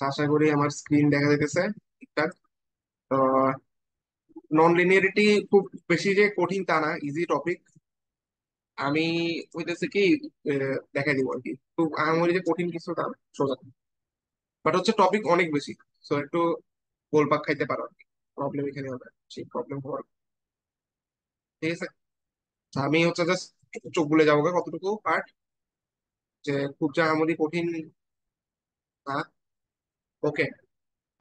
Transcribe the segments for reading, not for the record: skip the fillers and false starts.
আশা করি আমার স্ক্রিন দেখা যাইতেছে ঠিকঠাক। তো নন লিনিয়ারিটি খুব বেশি যে কঠিন তা না, ইজি টপিক। আমি হইতেছে কি দেখাই দিব আর কি, খুব আহামরি যে কঠিন কিছু তা না, সোজা। বাট হচ্ছে টপিক অনেক বেশি, সো একটু গোলপাক খাইতে পারো আর কি। প্রবলেম এখানে হবে, সেই প্রবলেম হওয়ার। ঠিক আছে, তো আমি হচ্ছে জাস্ট চোখ বুলে যাবো গা কতটুকু পার্ট, যে খুব যে আহামরি কঠিন না। ওকে,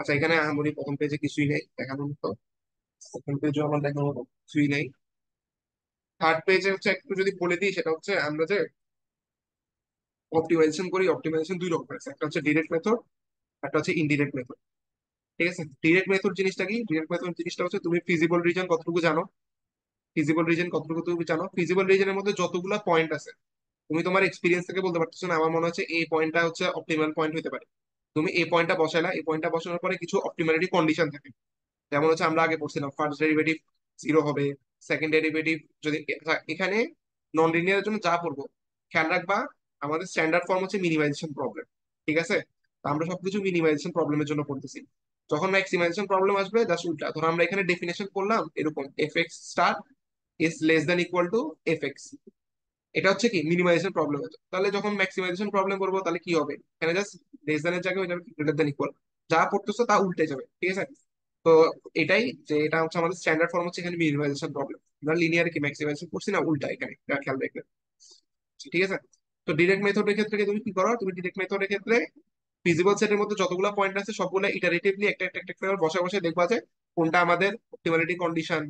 আচ্ছা এখানে আহামরি প্রথম পেজে কিছুই নেই দেখানোর মতো, সেকেন্ড পেজও আমার দেখানোর মতো কিছুই নেই। থার্ড পেজে হচ্ছে একটু যদি বলে দিই, সেটা হচ্ছে আমরা যে অপটিমাইজেশন করি, অপটিমাইজেশন দুই রকম আছে, একটা হচ্ছে ডিরেক্ট মেথড, একটা হচ্ছে ইনডিরেক্ট মেথড। ঠিক আছে, ডিরেক্ট মেথড জিনিসটা কি? ডিরেক্ট মেথড জিনিসটা হচ্ছে তুমি ফিজিবল রিজন কতটুকু জানো, ফিজিবল রিজন কতটুকু তুমি জানো, ফিজিবল রিজনের মধ্যে যতগুলো পয়েন্ট আছে তুমি তোমার এক্সপিরিয়েন্স থেকে বলতে পারতেছো না, আমার মনে হচ্ছে এই পয়েন্টটা হচ্ছে অপটিমাল পয়েন্ট হতে পারে। তুমি এই পয়েন্টটা বসাইলা, এই পয়েন্টটা বসানোর পরে কিছু অপটিমালিটি কন্ডিশন থাকে। যেমন হচ্ছে আমরা আগে পড়ছিলাম ফার্স্ট ডেরিভেটিভ জিরো হবে, সেকেন্ড ডেরিভেটিভ যদি আচ্ছা, এখানে নন লিনিয়ারের জন্য যা পড়বো খেয়াল রাখবা, আমাদের স্ট্যান্ডার্ড ফর্ম হচ্ছে মিনিমাইজেশন প্রবলেম। ঠিক আছে, তো আমরা সবকিছু মিনিমাইজেশন প্রবলেমের জন্য পড়তেছি। যখন ম্যাক্সিমাইজেশন প্রবলেম আসবে জাস্ট উল্টা, ধরো আমরা এখানে ডেফিনেশন করলাম এরকম F x star is less than equal to F x, এটা হচ্ছে কি মিনিমাইজেশন প্রবলেম হচ্ছে। তাহলে যখন ম্যাক্সিমাইজেশন প্রবলেম করবো তাহলে কি হবে, এখানে জাস্ট লেস দ্যানের জায়গায় হয়ে যাবে গ্রেটার দ্যান ইকুয়াল, যা পড়তেছো তা উল্টে যাবে। ঠিক আছে, তো এটাই যে এটা হচ্ছে আমাদের স্ট্যান্ডার্ড ফর্ম হচ্ছে এখানে মিনিমাইজেশন প্রবলেম। আমরা লিনিয়ার কি ম্যাক্সিমাইজেশন করছি না, উল্টা এখানে, এটা খেয়াল রাখবে। ঠিক আছে, তো ডিরেক্ট মেথডের ক্ষেত্রে কি তুমি কি করো, তুমি ডিরেক্ট মেথডের ক্ষেত্রে ফিজিবল সেটের মধ্যে যতগুলো পয়েন্ট আছে সবগুলো ইটারেটিভলি একটা একটা একটা করে বসে বসে দেখবা যে কোনটা আমাদের অপটিমালিটি কন্ডিশন,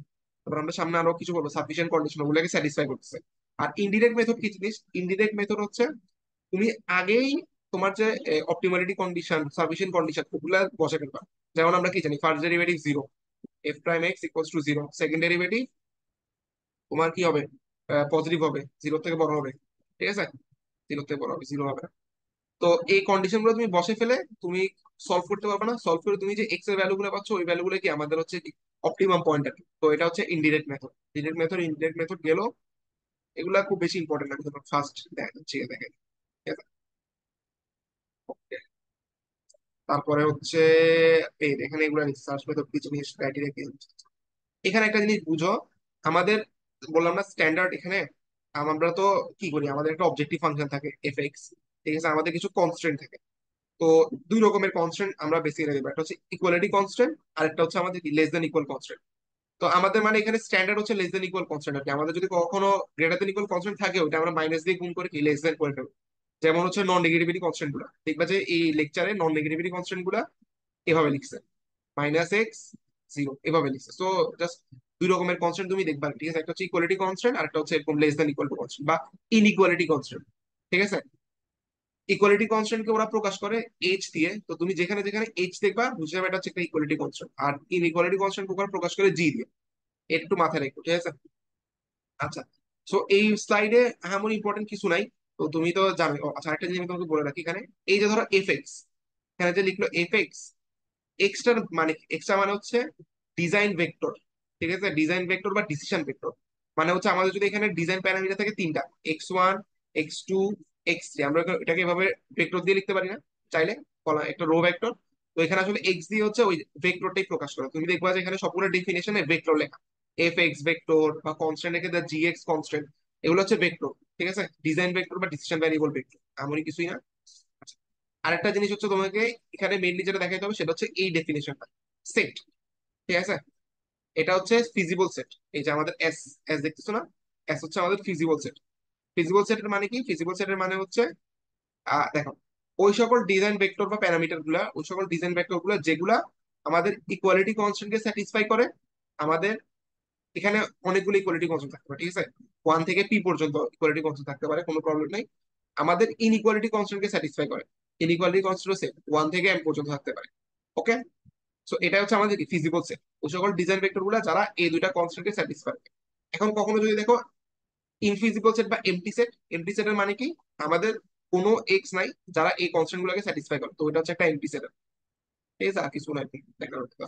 তারপর আমরা সামনে আরো কিছু বলবো সাফিসিয়েন্ট কন্ডিশন, ওগুলোকে স্যাটিসফাই করতেছে। আর ইনডিরেক্ট মেথড কি জিনিস? ইনডিরেক্ট মেথড হচ্ছে তুমি আগেই তোমার যে অপটিমালিটি কন্ডিশন, সাফিসিয়েন্ট কন্ডিশন ওগুলা বসে ফেলবা। যেমন আমরা কি জানি, first derivative zero, F prime x equals to zero, second derivative তোমার কি হবে, পজিটিভ হবে, জিরো থেকে বড় হবে। ঠিক আছে, জিরো থেকে বড় হবে, জিরো হবে না। তো এই কন্ডিশন গুলো তুমি বসে ফেলে তুমি সলভ করতে পারবে না, সলভ করে তুমি যে এক্স এর ভ্যালু গুলো পাচ্ছ ওই ভ্যালু গুলো কি আমাদের হচ্ছে অপটিমাম পয়েন্ট আর কি। তো এটা হচ্ছে indirect method. Direct method, indirect method গেল, এগুলা খুব বেশি ইম্পর্টেন্ট লাগে তোমার ফার্স্ট দেখাচ্ছি দেখে। ঠিক আছে, Okay. তারপরে হচ্ছে এই এখানে এগুলো সার্চ মেথড কি জিনিস, ক্রাইটেরিয়া কি জিনিস। এখানে একটা জিনিস বুঝো, আমাদের বললাম না স্ট্যান্ডার্ড এখানে, আমরা তো কি করি, আমাদের একটা অবজেক্টিভ ফাংশন থাকে এফ এক্স। ঠিক আছে, আমাদের কিছু কনস্ট্রেন্ট থাকে। তো দুই রকমের কনস্ট্যান্ট আমরা বেসিক্যালি দেখবো, একটা হচ্ছে ইকুয়ালিটি কনস্ট্যান্ট আর একটা হচ্ছে আমাদের কি লেস দেন ইকুয়াল কনস্ট্যান্ট। তো আমাদের মানে এখানে স্ট্যান্ডার্ড হচ্ছে লেস দেন ইকুয়াল কনস্ট্যান্ট আর কি। আমাদের যদি কখনো গ্রেটার দেন ইকুয়াল কনস্ট্যান্ট থাকে ওটা আমরা মাইনাস দিয়ে গুণ করে কি লেস দেন করে ফেলবো। যেমন হচ্ছে নন নেগেটিভিটি কনস্ট্যান্ট গুলা দেখবা যে এই লেকচারে নন নেগেটিভিটি কনস্ট্যান্ট গুলা এভাবে লিখছে, মাইনাস এক্স জিরো এভাবে লিখছে। সো জাস্ট দুই রকমের কনস্ট্যান্ট তুমি দেখবা। ঠিক আছে, একটা হচ্ছে ইকুয়ালিটি কনস্ট্যান্ট আর একটা হচ্ছে এরকম less than equal to constant বা ইনইকুয়ালিটি কনস্ট্যান্ট। ঠিক আছে, ইকুয়ালিটি কনস্ট্যান্টকে ওরা প্রকাশ করে এইচ দিয়ে, তো তুমি যেখানে যেখানে এইচ দেখবা বুঝে যাবে এটা হচ্ছে একটা ইকুয়ালিটি কনস্ট্যান্ট। আর ইনইকুয়ালিটি কনস্ট্যান্ট ওরা প্রকাশ করে জি দিয়ে, এটা একটু মাথায় রাখো। ঠিক আছে, আচ্ছা। সো এই স্লাইডে এমন ইম্পর্টেন্ট কিছু নাই, তো তুমি তো জানো। ও, আচ্ছা একটা জিনিস আমি তোমাকে বলে রাখি, এখানে এই যে ধরো এফ এক্স, এখানে যে লিখলো এফ এক্স, এক্সটার মানে এক্সটা মানে হচ্ছে ডিজাইন ভেক্টর। ঠিক আছে, ডিজাইন ভেক্টর বা ডিসিশন ভেক্টর মানে হচ্ছে আমাদের যদি এখানে ডিজাইন প্যারামিটার থাকে তিনটা, x one, x two, x three, আমরা এটাকে এভাবে ভেক্টর দিয়ে লিখতে পারি না চাইলে, বলা একটা রো ভেক্টর। তো এখানে আসলে এক্স দিয়ে হচ্ছে ওই ভেক্টরটাই প্রকাশ করে। তুমি দেখবা যে এখানে সবগুলো ডেফিনেশনে ভেক্টর লেখা, এফ এক্স ভেক্টর বা কনস্ট্যান্ট রেখে দেয় জি এক্স কনস্ট্যান্ট, এগুলো হচ্ছে ভেক্টর। ঠিক আছে, ডিজাইন ভেক্টর বা ডিসিশন ভ্যারিয়েবল ভেক্টর, এমনই কিছুই না। আচ্ছা, আরেকটা জিনিস হচ্ছে তোমাকে এখানে মেইনলি যেটা দেখাতে হবে সেটা হচ্ছে এই ডেফিনেশনটা, সেট। ঠিক আছে, এটা হচ্ছে ফিজিবল সেট। এই যে আমাদের এস, এস দেখতেছো না, এস হচ্ছে আমাদের ফিজিবল সেট। ফিজিবল সেটের মানে কি? ফিজিবল সেটের মানে হচ্ছে দেখো, ওই সকল ডিজাইন ভেক্টর বা প্যারামিটার গুলা, ওই সকল ডিজাইন ভেক্টর গুলা যেগুলা আমাদের ইকুয়ালিটি কনস্ট্যান্টকে স্যাটিসফাই করে। আমাদের এখানে অনেকগুলো ইকুয়ালিটি কনস্ট্যান্ট থাকতে পারে। ঠিক আছে, ওয়ান থেকে পি পর্যন্ত ইকুয়ালিটি কনস্ট্যান্ট থাকতে পারে, কোনো প্রবলেম নেই। আমাদের ইনইকুয়ালিটি কনস্ট্যান্টকে স্যাটিসফাই করে, ইনইকুয়ালিটি কনস্ট্যান্ট সেট ওয়ান থেকে এম পর্যন্ত থাকতে পারে। ওকে, সো এটা হচ্ছে আমাদের কি ফিজিবল সেট, ওই সকল ডিজাইন ভেক্টর গুলা যারা এই দুইটা কনস্ট্যান্টকে স্যাটিসফাই করে। এখন কখনো যদি দেখো ইনফিজিবল সেট বা এমটি সেট, এমটি সেটের মানে কি, আমাদের কোনো এক্স নাই যারা এই কনস্ট্যান্ট গুলোকে স্যাটিসফাই করে, তো এটা হচ্ছে একটা এমটি সেট। ঠিক আছে, আর কিছু নাই দেখার কথা,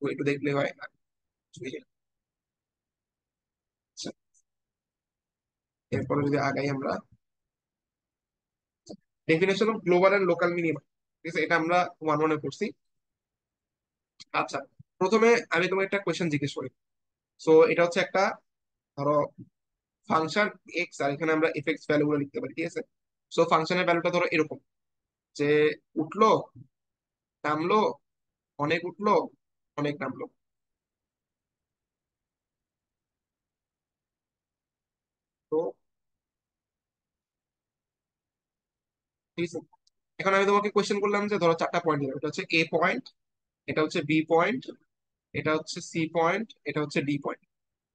তো একটু দেখলে হয় আর কিছুই না। আচ্ছা, এরপরে যদি আগাই আমরা, definition of global and local minima. ঠিক আছে, এটা আমরা 1-1 করছি। আচ্ছা, প্রথমে আমি তোমাকে একটা কোয়েশ্চেন জিজ্ঞেস করি। সো এটা হচ্ছে একটা, ধরো ফাংশন এক্স, আর এখানে আমরা এফ এক্স ভ্যালু গুলো লিখতে পারি, ঠিক আছে। সো ফাংশনের ভ্যালুটা ধরো এরকম, যে উঠলো, নামলো, অনেক উঠলো, অনেক নামলো। তো ঠিক আছে, এখন আমি তোমাকে কোয়েশ্চেন করলাম যে ধরো চারটা পয়েন্ট দিলাম, এটা হচ্ছে এ পয়েন্ট, এটা হচ্ছে বি পয়েন্ট, এটা হচ্ছে সি পয়েন্ট, এটা হচ্ছে ডি পয়েন্ট।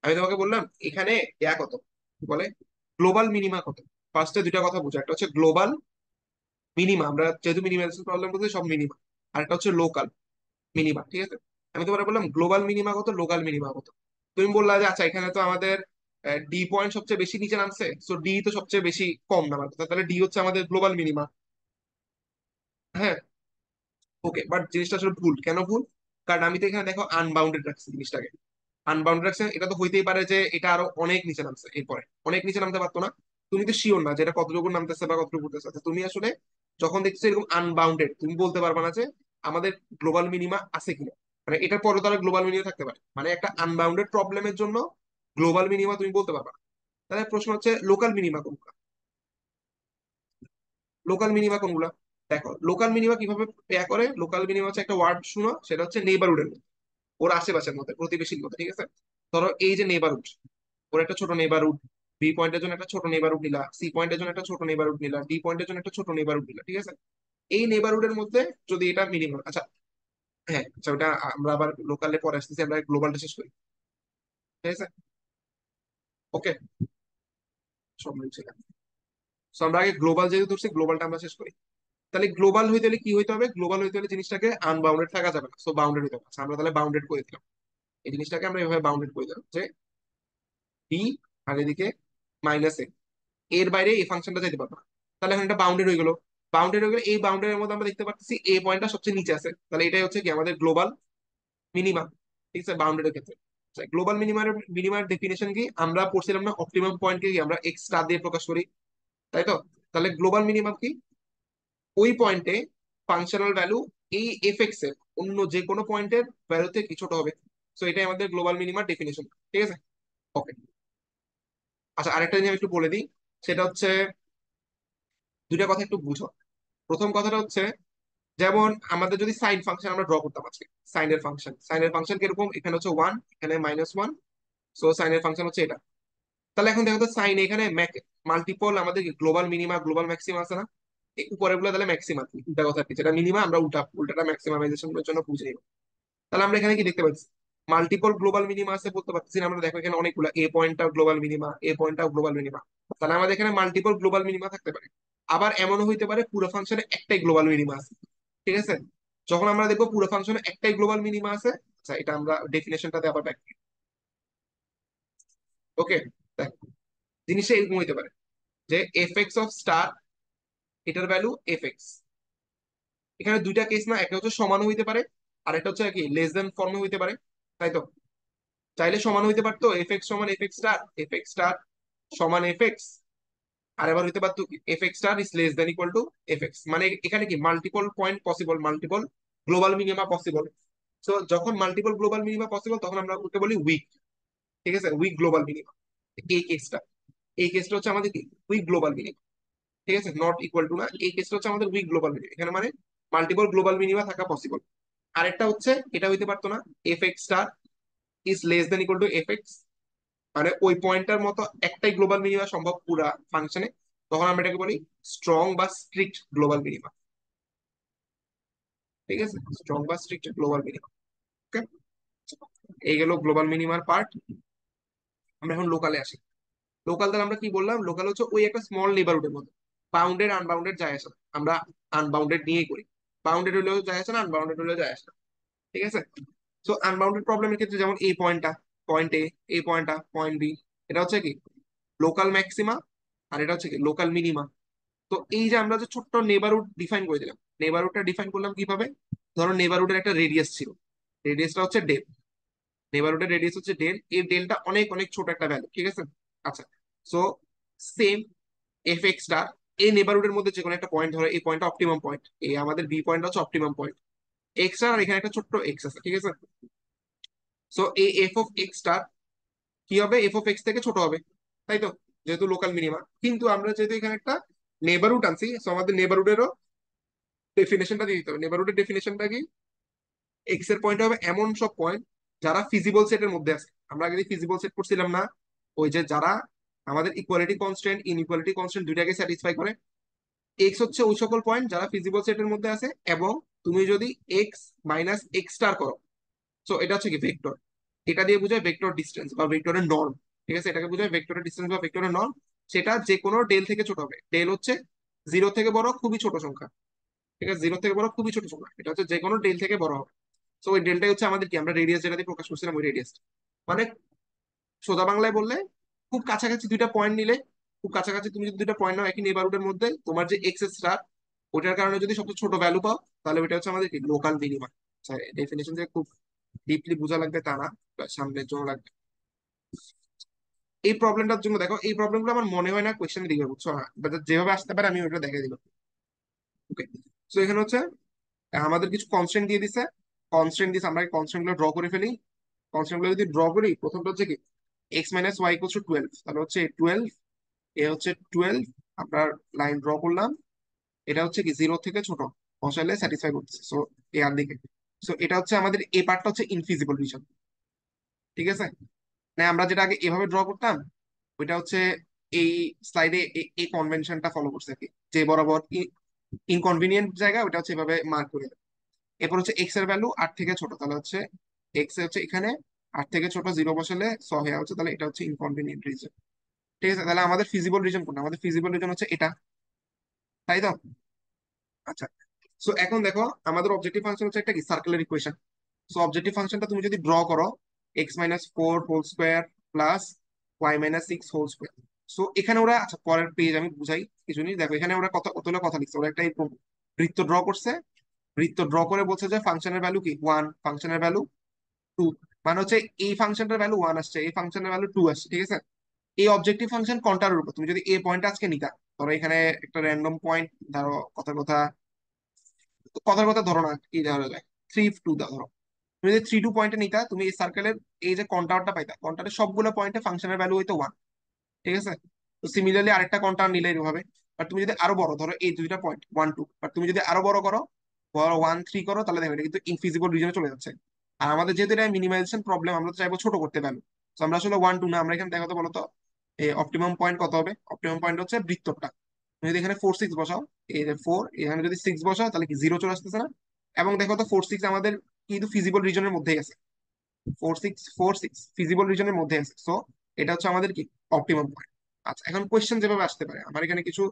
আমি তোমাকে বললাম এখানে ইয়া কত, কি বলে, গ্লোবাল মিনিমা কত। ফার্স্টে দুইটা কথা বুঝো, একটা হচ্ছে গ্লোবাল মিনিমা, আমরা যেহেতু মিনিমাইজেশন প্রবলেম করছি সব মিনিমা, আর একটা হচ্ছে লোকাল মিনিমা, ঠিক আছে। আমি তোমার বললাম গ্লোবাল মিনিমা কত, লোকাল মিনিমা কত। তুমি বললা যে আচ্ছা এখানে তো আমাদের ডি পয়েন্ট সবচেয়ে বেশি নিচে নামছে, সো ডি তো সবচেয়ে বেশি কম নামার কথা, তাহলে ডি হচ্ছে আমাদের গ্লোবাল মিনিমা। হ্যাঁ, ওকে, বাট জিনিসটা আসলে ভুল। কেন ভুল? কারণ আমি তো এখানে দেখো আনবাউন্ডেড রাখছি জিনিসটাকে। আনবাউন্ডেড রাখছে, এটা তো হইতেই পারে যে এটা আরো অনেক নিচে নামছে, এরপরে অনেক নিচে নামতে পারতো না। তুমি তো শিওর না যে এটা কতটুকু নামতেছে বা কতটুকু উঠতেছে। তো তুমি আসলে যখন দেখছো এরকম আনবাউন্ডেড, তুমি বলতে পারবে না যে আমাদের গ্লোবাল মিনিমা আছে কিনা। মানে এটার পরে তারা গ্লোবাল মিনিমা থাকতে পারে, মানে একটা আনবাউন্ডেড প্রবলেমের জন্য গ্লোবাল মিনিমা তুমি বলতে পারবে না। তাহলে প্রশ্ন হচ্ছে লোকাল মিনিমা কোনগুলা, লোকাল মিনিমা কোনগুলা। দেখো লোকাল মিনিমা কিভাবে পেয়া করে, লোকাল মিনিমা হচ্ছে একটা ওয়ার্ড শুনো, সেটা হচ্ছে নেইবারহুডের, ওর আশেপাশের মধ্যে, প্রতিবেশীর মধ্যে, ঠিক আছে। ধরো এই যে নেইবারহুড, ওর একটা ছোট নেইবারহুড, বি পয়েন্টের জন্য একটা ছোট নেইবারহুড নিলা, সি পয়েন্টের জন্য একটা ছোট নেইবারহুড নিলা, ডি পয়েন্টের জন্য একটা ছোট নেইবারহুড নিলা, ঠিক আছে। এই নেইবারহুডের মধ্যে যদি এটা মিনিমাম, আচ্ছা হ্যাঁ, আচ্ছা ওটা আমরা আবার লোকালে পরে আসতেছি, আমরা গ্লোবালটা শেষ করি, ঠিক আছে। ওকে, সব মিলছে। সো আমরা আগে গ্লোবাল যেহেতু ধরছি, গ্লোবালটা আমরা শেষ করি। তাহলে গ্লোবাল হইতে হলে কি হইতে হবে, গ্লোবাল হইতে হলে জিনিসটাকে আনবাউন্ডেড থাকা যাবে না, সো বাউন্ডেড হইতে হবে। আচ্ছা, আমরা তাহলে বাউন্ডেড করে দিলাম, এই জিনিসটাকে আমরা এভাবে বাউন্ডেড করে দিলাম যে বি, আর এদিকে মাইনাস এ, এর বাইরে এই ফাংশনটা যেতে পারবে না। তাহলে এখন এটা বাউন্ডেড হয়ে গেল। বাউন্ডেড হয়ে গেলে এই বাউন্ডের মধ্যে আমরা দেখতে পাচ্ছি এ পয়েন্টটা সবচেয়ে নিচে আছে, তাহলে এটাই হচ্ছে কি আমাদের গ্লোবাল মিনিমা, ঠিক আছে, বাউন্ডেডের ক্ষেত্রে। গ্লোবাল মিনিমার মিনিমার ডেফিনেশন কি আমরা পড়ছিলাম না, অপটিমাম পয়েন্টকে কি আমরা এক্স স্টার দিয়ে প্রকাশ করি, তাই তো। তাহলে গ্লোবাল মিনিমাম কি, ওই পয়েন্টে ফাংশনাল ভ্যালু এই এফ এক্স এর অন্য যে কোনো পয়েন্টের ভ্যালু থেকে কি ছোট হবে। তো এটাই আমাদের গ্লোবাল মিনিমার ডেফিনেশন, ঠিক আছে। ওকে, আচ্ছা আরেকটা জিনিস আমি একটু বলে দিই, সেটা হচ্ছে দুইটা কথা একটু বুঝো। প্রথম কথাটা হচ্ছে, যেমন আমাদের যদি সাইন ফাংশন আমরা ড্র করতাম আজকে, সাইনের ফাংশন কিরকম, এখানে হচ্ছে ওয়ান, এখানে -1, সো সাইনের ফাংশন হচ্ছে এটা। তাহলে এখন দেখো তো সাইন এখানে মাল্টিপল আমাদের গ্লোবাল মিনিমা গ্লোবাল ম্যাক্সিমা আছে না, এই উপরে গুলো তাহলে ম্যাক্সিমা, উল্টা কথা কি, যেটা মিনিমা আমরা উল্টাটা ম্যাক্সিমাইজেশন এর জন্য বুঝে নিব। তাহলে আমরা এখানে কি দেখতে পাচ্ছি, মাল্টিপল গ্লোবাল মিনিমা আছে বলতে পারছি না আমরা, দেখো এখানে অনেকগুলো, এ পয়েন্টটা গ্লোবাল মিনিমা, এ পয়েন্টটা গ্লোবাল মিনিমা। তাহলে আমাদের এখানে মাল্টিপল গ্লোবাল মিনিমা থাকতে পারে। আবার এমনও হইতে পারে পুরো ফাংশনে একটাই গ্লোবাল মিনিমা আছে, ঠিক আছে। যখন আমরা দেখবো পুরো ফাংশনে একটাই গ্লোবাল মিনিমা আছে, আচ্ছা এটা আমরা ডেফিনেশনটাতে আবার ব্যাক। ওকে, দেখ জিনিসটা এরকম হইতে পারে যে এফ এক্স অফ স্টার, এটার ভ্যালু এফ এক্স। এখানে দুইটা কেস না, একটা হচ্ছে সমান হইতে পারে, আর একটা হচ্ছে কি লেস দেন ফর্মে হইতে পারে, তাই তো। চাইলে সমান হইতে পারতো এফ এক্স সমান F x star, F x star সমান এফ এক্স। আর এবার হইতে পারতো F x star is less than equal to F x. মানে এখানে কি multiple point possible, multiple global minima possible. তো যখন মাল্টিপল গ্লোবাল মিনিমা পসিবল, তখন আমরা ওকে বলি উইক, ঠিক আছে, উইক গ্লোবাল মিনিমা। এই কেসটা, এই কেসটা হচ্ছে আমাদের কি উইক গ্লোবাল মিনিমা, ঠিক আছে, নট ইকুয়াল টু না, এই কেসটা হচ্ছে আমাদের উইক গ্লোবাল মিনিমা, এখানে মানে মাল্টিপল গ্লোবাল মিনিমা থাকা পসিবল। আরেকটা হচ্ছে এটা হইতে পারতো না, F x star is less than equal to F x, মানে ওই পয়েন্টটার মতো একটাই গ্লোবাল মিনিমা সম্ভব পুরা ফাংশনে, তখন আমরা এটাকে বলি স্ট্রং বা স্ট্রিক্ট গ্লোবাল মিনিমা, ঠিক আছে, স্ট্রং বা স্ট্রিক্ট গ্লোবাল মিনিমা। ওকে, এই গেল গ্লোবাল মিনিমার পার্ট। আমরা এখন লোকালে আসি। লোকাল দ্বারা আমরা কি বললাম, লোকাল হচ্ছে ওই একটা স্মল নেইবারহুডের মধ্যে, বাউন্ডেড আনবাউন্ডেড যায় আসে না। আমরা আনবাউন্ডেড নিয়েই করি, বাউন্ডেড হলেও যায় আসে না, আনবাউন্ডেড হলেও যায় আসে না, ঠিক আছে। তো আনবাউন্ডেড প্রবলেমের ক্ষেত্রে যেমন এই পয়েন্টটা, পয়েন্ট এ, এই পয়েন্টটা পয়েন্ট বি, এটা হচ্ছে কি লোকাল ম্যাক্সিমা, আর এটা হচ্ছে কি লোকাল মিনিমা। তো এই যে আমরা যে ছোট্ট নেবারহুড ডিফাইন করে দিলাম, নেবারহুডটা ডিফাইন করলাম কিভাবে, ধরো নেবারহুডের একটা রেডিয়াস ছিল, রেডিয়াসটা হচ্ছে ডেল, নেবারহুডের রেডিয়াস হচ্ছে ডেল, এই ডেলটা অনেক অনেক ছোট একটা ভ্যালু, ঠিক আছে। আচ্ছা, so same F x star, এই নেবারহুডের মধ্যে যে কোনো একটা পয়েন্ট ধরো, এই পয়েন্টটা অপটিমাম পয়েন্ট, এই আমাদের বি পয়েন্ট হচ্ছে অপটিমাম পয়েন্ট, এক্স আর এখানে একটা ছোট্ট এক্স আছে, ঠিক আছে। সো এই এফ অফ এক্সটা কি হবে, এফ অফ এক্স থেকে ছোট হবে, তাই তো, যেহেতু লোকাল মিনিমা। কিন্তু আমরা যেহেতু এখানে একটা নেবারহুড আনছি, সো আমাদের নেবারহুডেরও ডেফিনেশনটা দিয়ে দিতে হবে। নেবারহুডের ডেফিনেশনটা কি, এক্স এর পয়েন্ট হবে এমন সব পয়েন্ট যারা ফিজিবল সেটের মধ্যে আছে। আমরা আগে ফিজিবল সেট করছিলাম না, ওই যে যারা আমাদের ইকুয়ালিটি কনস্ট্যান্ট ইনইকুয়ালিটি কনস্ট্যান্ট দুইটাকে স্যাটিসফাই করে, এক্স হচ্ছে ওই সকল পয়েন্ট যারা ফিজিবল সেটের মধ্যে আছে। এবং তুমি যদি এক্স মাইনাস এক্স স্টার করো, সো এটা হচ্ছে কি ভেক্টর, এটা দিয়ে বোঝায় ভেক্টর ডিস্টেন্স বা ভেক্টরের নর্ম, ঠিক আছে, এটাকে বোঝায় ভেক্টরের ডিস্টেন্স বা ভেক্টরের নর্ম। সেটা যে কোনো ডেল থেকে ছোট হবে, ডেল হচ্ছে জিরো থেকে বড় খুবই ছোট সংখ্যা, ঠিক আছে, জিরো থেকে বড় খুবই ছোট সংখ্যা, এটা হচ্ছে যে কোনো ডেল থেকে বড় হবে। তো ওই ডেলটাই হচ্ছে আমাদের কি, আমরা রেডিয়াস যেটা দিয়ে প্রকাশ করছিলাম ওই রেডিয়াস। মানে সোজা বাংলায় বললে, খুব কাছাকাছি দুইটা পয়েন্ট নিলে, খুব কাছাকাছি তুমি যদি দুইটা পয়েন্ট নাও একই নেবারহুডের মধ্যে, তোমার যে এক্স স্টার ওটার কারণে যদি সবচেয়ে ছোট ভ্যালু পাও, তাহলে ওটা হচ্ছে আমাদের কি লোকাল মিনিমা। ডেফিনেশন যে খুব ডিপলি বোঝা লাগবে তা না, সামনের জন্য লাগবে। এই প্রবলেমটার জন্য দেখো, এই প্রবলেমগুলো আমার মনে হয় না কোয়েশ্চেনে দিবে, বুঝছো না, But যেভাবে আসতে পারে আমি ওটা দেখে দিলাম। ওকে, তো এখানে হচ্ছে আমাদের কিছু কনস্ট্যান্ট দিয়ে দিছে, কনস্ট্যান্ট দিছে, আমরা কনস্ট্যান্ট গুলো ড্র করে ফেলি। কনস্ট্যান্ট গুলো যদি ড্র করি, প্রথমটা হচ্ছে কি x minus y equal to 12, তাহলে হচ্ছে 12, এ হচ্ছে 12, আপনার লাইন ড্র করলাম, এটা হচ্ছে কি জিরো থেকে ছোট, বসাইলে স্যাটিসফাই করতেছে, সো এ আর দিকে। সো এটা হচ্ছে আমাদের এ পার্টটা হচ্ছে ইনফিজিবল রিজন, ঠিক আছে। না আমরা যেটা আগে এভাবে ড্র করতাম, ওইটা হচ্ছে এই স্লাইডে এই কনভেনশনটা ফলো করছে আর কি, যে বরাবর ইনকনভিনিয়েন্ট জায়গা ওটা হচ্ছে এভাবে মার্ক করে দেবে। এরপর হচ্ছে এক্স এর ভ্যালু 8 থেকে ছোট, তাহলে হচ্ছে এক্স এ হচ্ছে এখানে 8 থেকে ছোট, জিরো বসালে হয়ে হচ্ছে, তাহলে এটা হচ্ছে ইনকনভিনিয়েন্ট রিজন, ঠিক আছে। তাহলে আমাদের ফিজিবল রিজন কোনটা, আমাদের ফিজিবল রিজন হচ্ছে এটা, তাই তো। আচ্ছা, সো এখন দেখো আমাদের অবজেক্টিভ ফাংশন হচ্ছে একটা কি সার্কেলের ইকুয়েশন। সো অবজেক্টিভ ফাংশনটা তুমি যদি ড্র করো, x minus four whole square plus y minus six whole square. So এখানে ওরা, আচ্ছা পরের পেজ আমি বুঝাই কিছু জিনিস, দেখো এখানে ওরা কতগুলো কথা লিখছে, ওরা একটা এরকম বৃত্ত ড্র করছে, বৃত্ত ড্র করে বলছে যে ফাংশনের ভ্যালু কি ওয়ান, ফাংশনের ভ্যালু টু, মানে হচ্ছে এই ফাংশনটার ভ্যালু ওয়ান আসছে, এই ফাংশনের ভ্যালু টু আসছে, ঠিক আছে। এই অবজেক্টিভ ফাংশন কোনটার উপর, তুমি যদি এ পয়েন্ট আজকে নিতা, ধরো এখানে একটা র্যান্ডম পয়েন্ট, ধরো কথার কথা, কথার কথা ধরো না, কি ধরা যায়, 3 2 ধরো, তুমি যদি 3 2 পয়েন্টে নিতা, তুমি এই সার্কেলের এই যে কন্টারটা পাইতা, কন্টারের সবগুলো পয়েন্টে ফাংশনের ভ্যালু হইতো ওয়ান, ঠিক আছে। তো সিমিলারলি আরেকটা কন্টার নিলে এরকম হবে। বাট তুমি যদি আরো বড় ধরো, এই দুইটা পয়েন্ট ওয়ান টু, বাট তুমি যদি আরো বড় করো, বড় ওয়ান থ্রি করো, তাহলে দেখো এটা কিন্তু ইনফিজিবল রিজনে চলে যাচ্ছে। আর আমাদের যেহেতু এটা মিনিমাইজেশন প্রবলেম, আমরা তো চাইবো ছোট করতে ভ্যালু। তো আমরা আসলে ওয়ান টু না, আমরা এখানে দেখাতে বলতো এই অপটিমাম পয়েন্ট কত হবে, অপটিমাম পয়েন্ট হচ্ছে বৃত্তটা। তুমি যদি এখানে ফোর সিক্স বসাও, এই যে ফোর, এখানে যদি সিক্স বসাও, তাহলে কি জিরো চলে আসতেছে না। এবং দেখো তো ফোর সিক্স আমাদের কিন্তু ফিজিবল রিজনের মধ্যেই আছে, ফোর সিক্স ফিজিবল রিজনের মধ্যে আছে। সো এটা হচ্ছে আমাদের কি অপটিমাম পয়েন্ট। আচ্ছা, এখন কোয়েশ্চেন যেভাবে আসতে পারে, আমার এখানে কিছু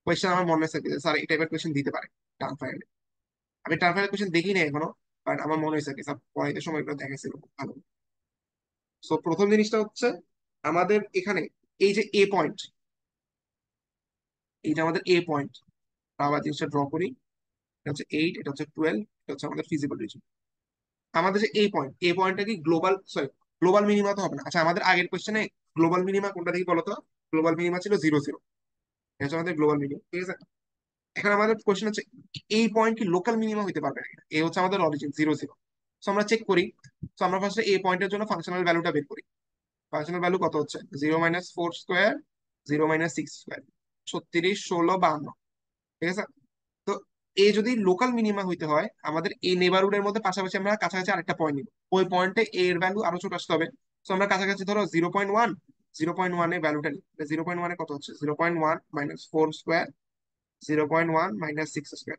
কোয়েশ্চেন আমার মনে হয়েছে যে স্যার এই টাইপের কোয়েশ্চেন দিতে পারে টার্ম ফাইনালে। আমি টার্ম ফাইনাল কোয়েশ্চেন দেখিনি এখনো, বাট আমার মনে হয়েছে কি স্যার পড়াইতে সময় এগুলো দেখাইছিল খুব ভালো। সো প্রথম জিনিসটা হচ্ছে আমাদের এখানে এই যে এ পয়েন্ট, এই যে আমাদের এ পয়েন্ট, আবার জিনিসটা ড্র করি, এটা হচ্ছে 8, এটা হচ্ছে 12, এটা হচ্ছে আমাদের ফিজিবল রিজন। আমাদের যে এই পয়েন্ট, এই পয়েন্টটা কি গ্লোবাল, সরি গ্লোবাল মিনিমা তো হবে না। আচ্ছা আমাদের আগের কোয়েশ্চেনে গ্লোবাল মিনিমা কোনটা থেকে বলতো, গ্লোবাল মিনিমা ছিল 0 0, এটা হচ্ছে আমাদের গ্লোবাল মিনিমা, ঠিক আছে। এখন আমাদের কোয়েশ্চেন হচ্ছে এই পয়েন্ট কি লোকাল মিনিমা হতে পারবে না, এই হচ্ছে আমাদের অরিজিন 0 0। তো আমরা চেক করি, তো আমরা ফার্স্টে এই পয়েন্টের জন্য ফাংশনাল ভ্যালুটা বের করি। ফাংশনাল ভ্যালু কত হচ্ছে, zero minus four square, zero minus six square, 36 16 52, ঠিক আছে। তো এ যদি লোকাল মিনিমা হইতে হয়, আমাদের এই নেবারহুডের মধ্যে পাশাপাশি আমরা কাছাকাছি আরেকটা পয়েন্ট নিব, ওই পয়েন্টে এর ভ্যালু আরো ছোট আসতে হবে। তো আমরা কাছাকাছি ধরো 0.1, 0.1 এর ভ্যালুটা নিই, 0.1 এ কত হচ্ছে, 0.1 minus four square, 0.1 minus six square.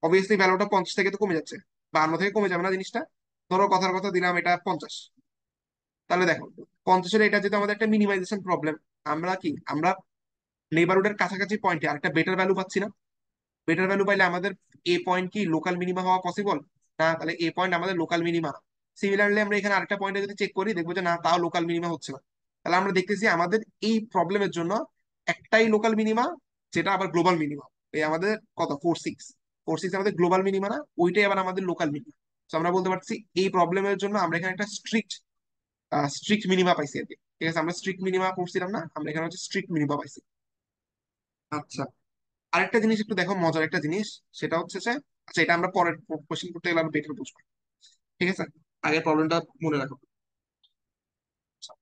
Obviously ভ্যালুটা 50 থেকে তো কমে যাচ্ছে, 52 থেকে কমে যাবে না জিনিসটা। ধরো কথার কথা দিলাম এটা 50, তাহলে দেখো 50-এর এটা যেহেতু আমাদের একটা মিনিমাইজেশন প্রবলেম, আমরা কি আমরা নেবারহুডের কাছাকাছি পয়েন্টে আরেকটা বেটার ভ্যালু পাচ্ছি না। বেটার ভ্যালু পাইলে আমাদের এ পয়েন্ট কি লোকাল মিনিমা হওয়া পসিবল না, তাহলে এ পয়েন্ট আমাদের লোকাল মিনিমা। সিমিলারলি আমরা এখানে আরেকটা পয়েন্টে যদি চেক করি, দেখবো যে না তাও লোকাল মিনিমা হচ্ছে না। তাহলে আমরা দেখতেছি আমাদের এই প্রবলেমের জন্য একটাই লোকাল মিনিমা, যেটা আবার গ্লোবাল মিনিমা, এই আমাদের কত ফোর সিক্স, ফোর সিক্স আমাদের গ্লোবাল মিনিমা না, ওইটাই আবার আমাদের লোকাল মিনিমা। তো আমরা বলতে পারছি এই প্রবলেমের জন্য আমরা এখানে একটা স্ট্রিক্ট স্ট্রিক্ট মিনিমা পাইছি আর কি, ঠিক আছে। আমরা স্ট্রিক্ট মিনিমা করছিলাম না, আমরা এখানে হচ্ছে স্ট্রিক্ট মিনিমা পাইছি। আচ্ছা, আরেকটা জিনিস একটু দেখো, মজার একটা জিনিস, সেটা হচ্ছে যে, আচ্ছা এটা আমরা পরের কোশ্চেন করতে গেলে আরো বেটার বুঝবো, ঠিক আছে? আগের প্রবলেমটা মনে রাখো। আচ্ছা,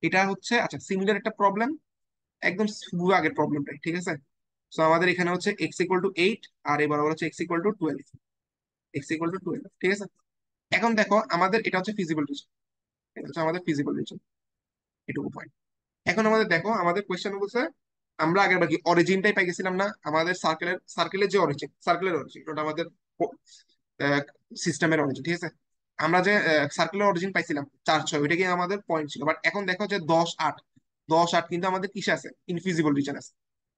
এটা হচ্ছে আচ্ছা সিমিলার একটা প্রবলেম, একদম শুরু আগের প্রবলেমটাই, ঠিক আছে? তো আমাদের এখানে হচ্ছে এক্স ইকুয়াল টু 8, আর এবার আবার হচ্ছে x equal to 12, x equal to 12, ঠিক আছে? এখন দেখো আমাদের এটা হচ্ছে ফিজিবল রিজন, এটা হচ্ছে আমাদের ফিজিবল রিজন, এটুকু পয়েন্ট। এখন আমাদের দেখো, আমাদের কোয়েশ্চেন বলছে, আমরা আগের বাকি অরিজিনটাই পাই গেছিলাম না, আমাদের সার্কেলের যে অরিজিন, সার্কেলের অরিজিন ওটা আমাদের সিস্টেমের অরিজিন, ঠিক আছে? আমরা যে সার্কেলের অরিজিন পাইছিলাম 4 6, ওইটা কি আমাদের পয়েন্ট ছিল, বাট এখন দেখো যে 10 8, 10 8 কিন্তু আমাদের কিসে আছে, ইনফিজিবল রিজন আছে,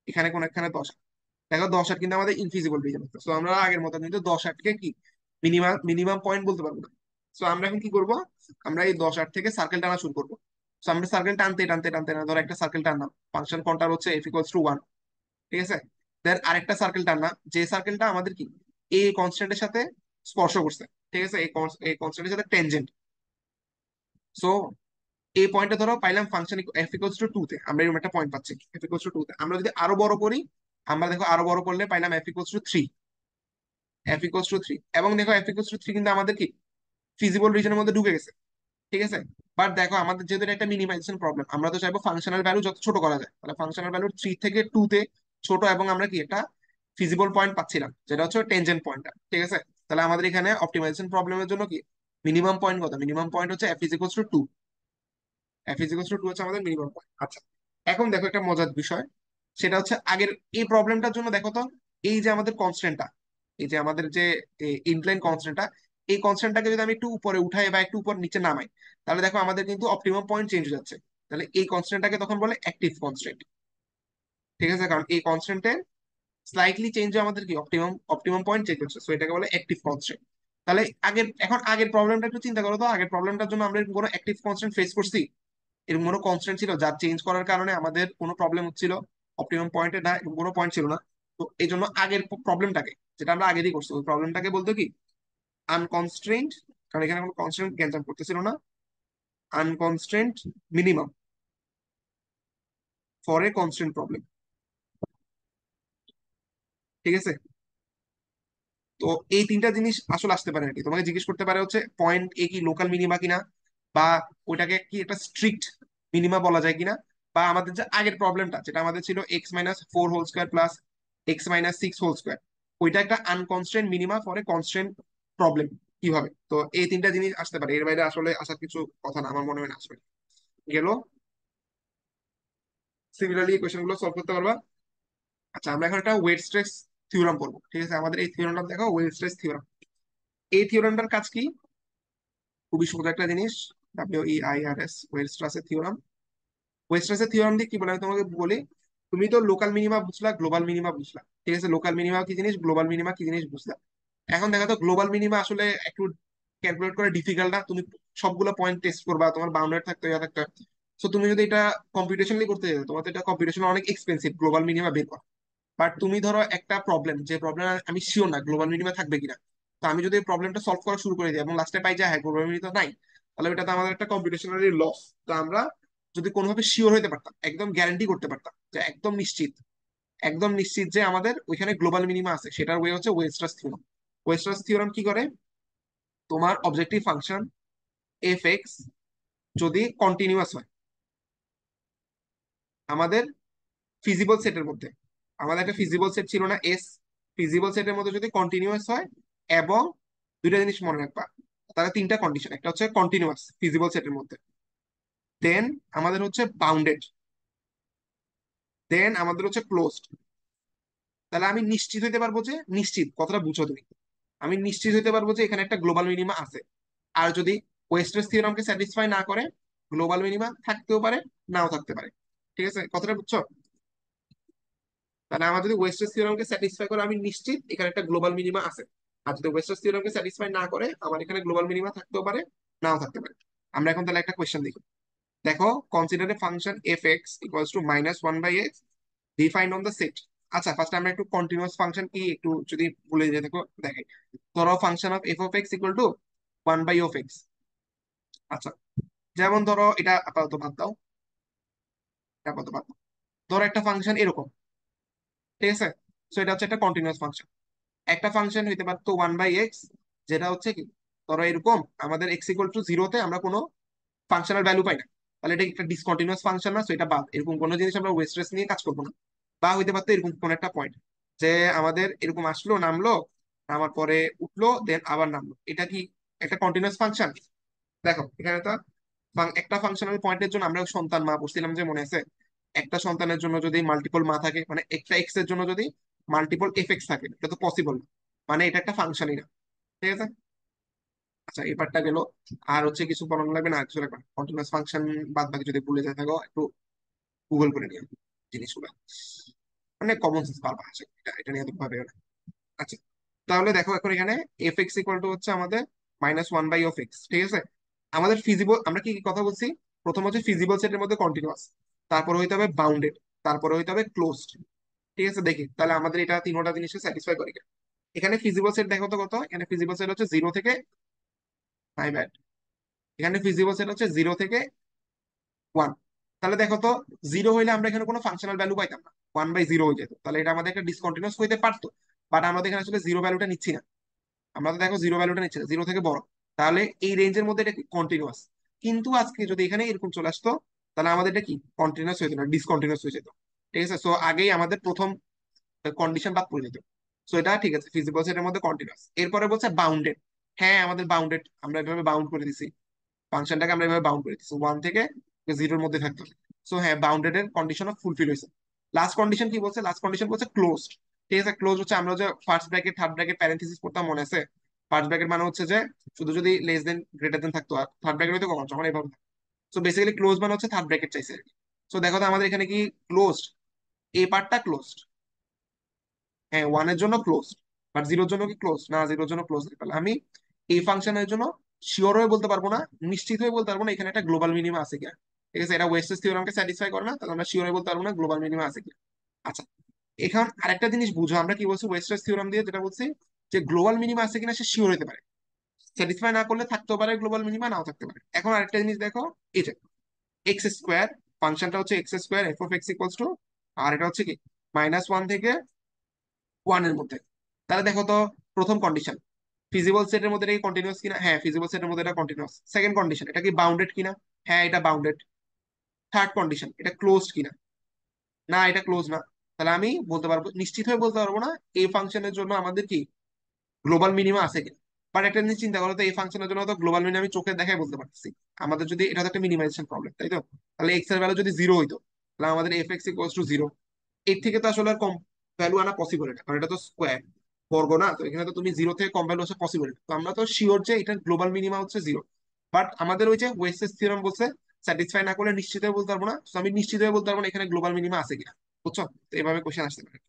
এখানে কোন একখানে 10 8, দেখো 10 8 কিন্তু আমাদের ইনফিজিবল রিজন আছে। তো আমরা আগের মতো কিন্তু 10 8 কে কি মিনিমাম মিনিমাম পয়েন্ট বলতে পারবো না। তো আমরা এখন কি করব, আমরা এই 10 8 থেকে সার্কেল টানা শুরু করবো। তো আমরা সার্কেল টানতে টানতে টানতে না, ধরো একটা সার্কেল টানলাম, ফাংশন কোনটার হচ্ছে এফ ইকুয়ালস টু 1, ঠিক আছে? দেন আরেকটা সার্কেল টানলাম, যে সার্কেলটা আমাদের কি এই কনস্ট্যান্টের সাথে স্পর্শ করছে, ঠিক আছে? এই কনস্ট্যান্টের সাথে টেনজেন্ট। সো এই পয়েন্টটা ধরো পাইলাম ফাংশন এফ ইকুয়ালস টু 2 তে, আমরা এরকম একটা পয়েন্ট পাচ্ছি এফ ইকুয়ালস টু 2 তে। আমরা যদি আরো বড় করি, আমরা দেখো আরো বড় করলে পাইলাম F equals to 3, F equals to 3, এবং দেখো এফ ইকুয়ালস টু 3 কিন্তু আমাদের কি ফিজিবল রিজনের মধ্যে ঢুকে গেছে, ঠিক আছে? বাট দেখো আমাদের যেহেতু এটা একটা মিনিমাইজেশন প্রবলেম, আমরা তো চাইবো ফাংশনাল ভ্যালু যত ছোট করা যায়, তাহলে ফাংশনাল ভ্যালু 3 থেকে 2 তে ছোট, এবং আমরা কি একটা ফিজিবল পয়েন্ট পাচ্ছিলাম যেটা হচ্ছে টেনজেন্ট পয়েন্টটা, ঠিক আছে? তাহলে আমাদের এখানে অপটিমাইজেশন প্রবলেমের জন্য কি মিনিমাম পয়েন্ট কত, মিনিমাম পয়েন্ট হচ্ছে F is equals to 2, F is equals to 2 হচ্ছে আমাদের মিনিমাম পয়েন্ট। আচ্ছা, এখন দেখো একটা মজার বিষয়, সেটা হচ্ছে আগের এই প্রবলেমটার জন্য দেখো তো, এই যে আমাদের কনস্ট্যান্টটা, এই যে আমাদের যে ইনক্লাইন কনস্ট্যান্টটা, এই কনস্ট্যান্টটাকে যদি আমি একটু উপরে উঠাই বা একটু উপর নিচে নামাই, তাহলে দেখো আমাদের কিন্তু অপটিমাম পয়েন্ট চেঞ্জ হয়ে যাচ্ছে। তাহলে এই কনস্ট্যান্টটাকে তখন বলে অ্যাক্টিভ কনস্ট্যান্ট, ঠিক আছে? কারণ এই কনস্ট্যান্টে স্লাইটলি চেঞ্জ হয়ে আমাদের কি অপটিমাম অপটিমাম পয়েন্ট চেঞ্জ হচ্ছে, সো এটাকে বলে অ্যাক্টিভ কনস্ট্যান্ট। তাহলে এখন আগের প্রবলেমটা একটু চিন্তা করো তো, আগের প্রবলেমটার জন্য আমরা এরকম কোনো অ্যাক্টিভ কনস্ট্যান্ট ফেস করছি? এরকম কোনো কনস্ট্যান্ট ছিল যার চেঞ্জ করার কারণে আমাদের কোনো প্রবলেম হচ্ছিল? অপটিমাম পয়েন্টে না, এরকম কোনো পয়েন্ট ছিল না। তো এই জন্য আগের প্রবলেমটাকে, যেটা আমরা আগেরই করছি, ওই প্রবলেমটাকে বলতো কি আনকনস্ট্রেন্ট, কারণ এখানে কোনো কনস্ট্যান্ট গ্যাঞ্জাম করতেছিল না, unconstrained minimum for a constant problem, ঠিক আছে? তো এই তিনটা জিনিস আসলে আসতে পারে আর কি, তোমাকে জিজ্ঞেস করতে পারে হচ্ছে পয়েন্ট এ কি লোকাল মিনিমা কিনা, বা ওইটাকে কি একটা স্ট্রিক্ট মিনিমা বলা যায় কিনা, বা আমাদের যে আগের প্রবলেমটা যেটা আমাদের ছিল x−4 whole square plus x−6 whole square, ওইটা একটা unconstrained minima for a constraint problem, কিভাবে? তো এই তিনটা জিনিস আসতে পারে, এর বাইরে আসলে আসার কিছু কথা না, আমার মনে হয় না আসবে। গেল, সিমিলারলি এই কোয়েশ্চেন গুলো সলভ করতে পারবা। আচ্ছা, আমরা এখন একটা ওয়েট স্ট্রেস থিওরাম পড়বো, ঠিক আছে? আমাদের এই থিওরামটা দেখো, ওয়েট স্ট্রেস থিওরাম। এই থিওরামটার কাজ কি? খুবই সোজা একটা জিনিস, WEIRS, ওয়েস্ট্রাসের থিওরাম। ওয়েস্ট্রাসের থিওরাম দিয়ে কি বলে আমি তোমাকে বলি, তুমি তো লোকাল মিনিমা বুঝলা, গ্লোবাল মিনিমা বুঝলা, ঠিক আছে? লোকাল মিনিমা কি জিনিস, গ্লোবাল মিনিমা কি জিনিস বুঝলা। এখন দেখা তো গ্লোবাল মিনিমা আসলে একটু ক্যালকুলেট করা ডিফিকাল্ট না? তুমি সবগুলো পয়েন্ট টেস্ট করবা, তোমার বাউন্ডারি থাকতে ইয়া থাকতে। তো তুমি যদি এটা কম্পিউটেশনালি করতে যাও, তোমার তো এটা কম্পিউটেশন অনেক এক্সপেন্সিভ গ্লোবাল মিনিমা বের করা। বাট তুমি ধরো একটা প্রবলেম, যে প্রবলেম আমি শিওর না গ্লোবাল মিনিমা থাকবে কিনা, তো আমি যদি প্রবলেমটা সলভ করা শুরু করে দিই এবং লাস্টে পাই যায় হ্যাঁ গ্লোবাল মিনিমা নাই, তাহলে ওটা তো আমাদের একটা কম্পিউটেশনালি লস। তো আমরা যদি কোনোভাবে শিওর হতে পারতাম, একদম গ্যারান্টি করতে পারতাম যে একদম নিশ্চিত, একদম নিশ্চিত যে আমাদের ওইখানে গ্লোবাল মিনিমা আছে, সেটার ওয়ে হচ্ছে ওয়েস্ট্রাস থিওরাম। ওয়েস্ট্রাস থিওরাম কি করে, তোমার অবজেক্টিভ ফাংশন এফ এক্স যদি কন্টিনিউয়াস হয় আমাদের ফিজিবল সেটের মধ্যে, আমাদের একটা ফিজিবল সেট ছিল না এস, ফিজিবল সেটের মধ্যে যদি কন্টিনিউয়াস হয়, এবং দুইটা জিনিস মনে রাখবা, তাহলে তিনটা কন্ডিশন, একটা হচ্ছে কন্টিনিউয়াস ফিজিবল সেটের মধ্যে, দেন আমাদের হচ্ছে বাউন্ডেড, দেন আমাদের হচ্ছে ক্লোজড। তাহলে আমি নিশ্চিত হইতে পারবো যে, নিশ্চিত কথাটা বুঝো তুমি, আমি নিশ্চিত হইতে পারবো যে এখানে একটা গ্লোবাল মিনিমা আছে। আর যদি ওয়েস্টার্স থিওরামকে স্যাটিসফাই না করে, গ্লোবাল মিনিমা থাকতেও পারে, নাও থাকতে পারে, ঠিক আছে? কথাটা বুঝছো? তাহলে আমার যদি ওয়েস্টার্স থিওরামকে স্যাটিসফাই করে, আমি নিশ্চিত এখানে একটা গ্লোবাল মিনিমা আছে। আর যদি ওয়েস্টার্স থিওরামকে স্যাটিসফাই না করে, আমার এখানে গ্লোবাল মিনিমা থাকতেও পারে, নাও থাকতে পারে। আমরা এখন তাহলে একটা কোয়েশ্চেন দেখি, দেখো consider A function F x equals to -1/x defined on the set. আচ্ছা, ফার্স্ট আমরা একটু কন্টিনিউয়াস ফাংশন কি একটু যদি ভুলে যেতে দেখো দেখাই। ধরো function of F of x equal to 1/x। আচ্ছা, যেমন ধরো এটা আপাতত বাদ দাও, এটা আপাতত বাদ দাও। ধরো একটা ফাংশন এরকম, ঠিক আছে? সো এটা হচ্ছে একটা কন্টিনিউয়াস ফাংশন। একটা ফাংশন হইতে পারতো 1/x, যেটা হচ্ছে কি, ধরো এরকম আমাদের x = 0-তে আমরা কোনো ফাংশনাল ভ্যালু পাই না, তাহলে এটা একটা ডিসকন্টিনিউয়াস ফাংশন না, সো এটা বাদ, এরকম কোনো জিনিস আমরা ওয়েস্ট্রেস নিয়ে কাজ করবো না। বা হইতে পারতো এরকম কোন একটা পয়েন্ট, যে আমাদের এরকম আসলো, নামলো, নামার পরে উঠলো, দেন আবার নামলো, এটা কি একটা কন্টিনিউয়াস ফাংশন? দেখো এখানে তো একটা ফাংশনাল পয়েন্টের জন্য আমরা সন্তান মা বলছিলাম যে, মনে আছে? একটা সন্তানের জন্য যদি মাল্টিপল মা থাকে, মানে একটা এক্স এর জন্য যদি মাল্টিপল এফ এক্স থাকে, এটা তো পসিবল না, মানে এটা একটা ফাংশনই না। ঠিক আছে, আচ্ছা এই পার্টটা গেল। আর হচ্ছে কিছু পড়ানো লাগবে না, কিছু লাগবে না, কন্টিনিউয়াস ফাংশন বাদ বাকি যদি ভুলে যায় থাকো একটু গুগল করে নিও জিনিসগুলো, মানে কমন সেন্স পারবা, আশা করি। এটা এটা নিয়ে তো ভাবে না। আচ্ছা, তাহলে দেখো এখন এখানে এফ এক্স ইকুয়াল টু হচ্ছে আমাদের -1/(x), ঠিক আছে? আমাদের ফিজিবল, আমরা কি কি কথা বলছি? প্রথম হচ্ছে ফিজিবল সেটের মধ্যে কন্টিনিউয়াস, তারপরে হইতে হবে বাউন্ডেড, তারপরে হইতে হবে ক্লোজড। ঠিক আছে, দেখি তাহলে আমাদের এটা তিনটা জিনিসকে স্যাটিসফাই করে কিনা। এখানে ফিজিবল সেট দেখো তো কত, এখানে ফিজিবল সেট হচ্ছে 0 থেকে, মাই ব্যাড, এখানে ফিজিবল সেট হচ্ছে 0 থেকে 1। তাহলে দেখো তো, 0 হইলে আমরা এখানে কোনো ফাংশনাল ভ্যালু পাইতাম না, 1/0 হয়ে যেত, তাহলে এটা আমাদের একটা ডিসকন্টিনিউয়াস হইতে পারতো। বাট আমরা তো এখানে আসলে জিরো ভ্যালুটা নিচ্ছি না, আমরা তো দেখো জিরো ভ্যালুটা নিচ্ছি না, 0 থেকে বড়, তাহলে এই রেঞ্জের মধ্যে এটা কন্টিনিউয়াস। কিন্তু আজকে যদি এখানে এরকম চলে আসতো, তাহলে আমাদের এটা কি কন্টিনিউয়াস হয়ে যেত না, ডিসকন্টিনিউয়াস হয়ে যেত। ঠিক আছে, সো আগেই আমাদের প্রথম কন্ডিশন বাদ পড়ে যেত। সো এটা ঠিক আছে, ফিজিবল সেটের মধ্যে কন্টিনিউয়াস। এরপরে বলছে বাউন্ডেড। হ্যাঁ আমাদের বাউন্ডেড, আমরা এভাবে বাউন্ড করে দিছি ফাংশনটাকে, আমরা এভাবে বাউন্ড করে দিচ্ছি 1 থেকে 0-র মধ্যে থাকতে হবে। সো হ্যাঁ, বাউন্ডেড এর কন্ডিশন ফুলফিল হয়েছে। লাস্ট কন্ডিশন কি বলছে? লাস্ট কন্ডিশন বলছে ক্লোজড। ঠিক আছে, ক্লোজ হচ্ছে আমরা যে first bracket third bracket parenthesis করতাম, মনে আছে? ফার্স্ট ব্র্যাকেট মানে হচ্ছে যে শুধু যদি লেস দেন গ্রেটার দেন থাকতো, আর থার্ড ব্র্যাকেট হইতো কখন, যখন এভাবে। সো বেসিক্যালি ক্লোজ মানে হচ্ছে থার্ড ব্র্যাকেট চাইছে আর কি। সো দেখো তো আমাদের এখানে কি ক্লোজড, এই পার্টটা ক্লোজড। হ্যাঁ, 1 এর জন্য ক্লোজ, বাট 0-র জন্য কি ক্লোজ না? 0-র জন্য ক্লোজ। তাহলে আমি এই ফাংশনের জন্য শিওর হয়ে বলতে পারবো না, নিশ্চিত হয়ে বলতে পারবো না এখানে একটা গ্লোবাল মিনিমা আছে কিনা। ঠিক আছে, এটা ওয়েস্টেস থিওরামকে স্যাটিসফাই করে না, তাহলে আমরা শিওর হয়ে বলতে পারবো না গ্লোবাল মিনিমা আছে কিনা। আচ্ছা, এখন আরেকটা জিনিস বুঝো, আমরা কি বলছি ওয়েস্টেস থিওরাম দিয়ে, যেটা বলছি যে গ্লোবাল মিনিমা আছে কিনা সে শিওর হতে পারে, স্যাটিসফাই না করলে থাকতেও পারে গ্লোবাল মিনিমা, নাও থাকতে পারে। এখন আরেকটা জিনিস দেখো, এটা এক্স স্কোয়ার, ফাংশনটা হচ্ছে x² f(x), আর এটা হচ্ছে কি -1 থেকে 1 এর মধ্যে। তাহলে দেখো তো, প্রথম কন্ডিশন ফিজিবল সেটের মধ্যে এটা কি কন্টিনিউয়াস কিনা? হ্যাঁ, ফিজিবল সেটের মধ্যে এটা কন্টিনিউয়াস। সেকেন্ড কন্ডিশন, এটা কি বাউন্ডেড কিনা? হ্যাঁ, এটা বাউন্ডেড। থার্ড কন্ডিশন, এটা ক্লোজড কিনা? না, এটা ক্লোজ না। তাহলে আমি বলতে পারবো, নিশ্চিত হয়ে বলতে পারবো না এই ফাংশনের জন্য আমাদের কি গ্লোবাল মিনিমা আছে কিনা। বাট একটা জিনিস চিন্তা করো তো, এই ফাংশনের জন্য তো গ্লোবাল মিনিমা আমি চোখে দেখাই বলতে পারতেছি। আমাদের যদি এটা তো একটা মিনিমাইজেশন প্রবলেম, তাই তো? তাহলে এক্স এর ভ্যালু যদি 0 হইতো, তাহলে আমাদের f(x)=0। এর থেকে তো আসলে আর কম ভ্যালু আনা পসিবল না, কারণ এটা তো স্কোয়ার, বর্গ না, তো এখানে তো তুমি 0 থেকে কম ভ্যালু আসা পসিবল না। তো আমরা তো শিওর যে এটার গ্লোবাল মিনিমা হচ্ছে 0। বাট আমাদের ওই যে ওয়েস্টেস থিওরাম বলছে স্যাটিসফাই না করলে নিশ্চিত হয়ে বলতে পারবো না, তো আমি নিশ্চিত হয়ে বলতে পারবো না এখানে গ্লোবাল মিনিমা আছে কিনা। বুঝছো? তো এভাবে কোশ্চেন আসতে পারে।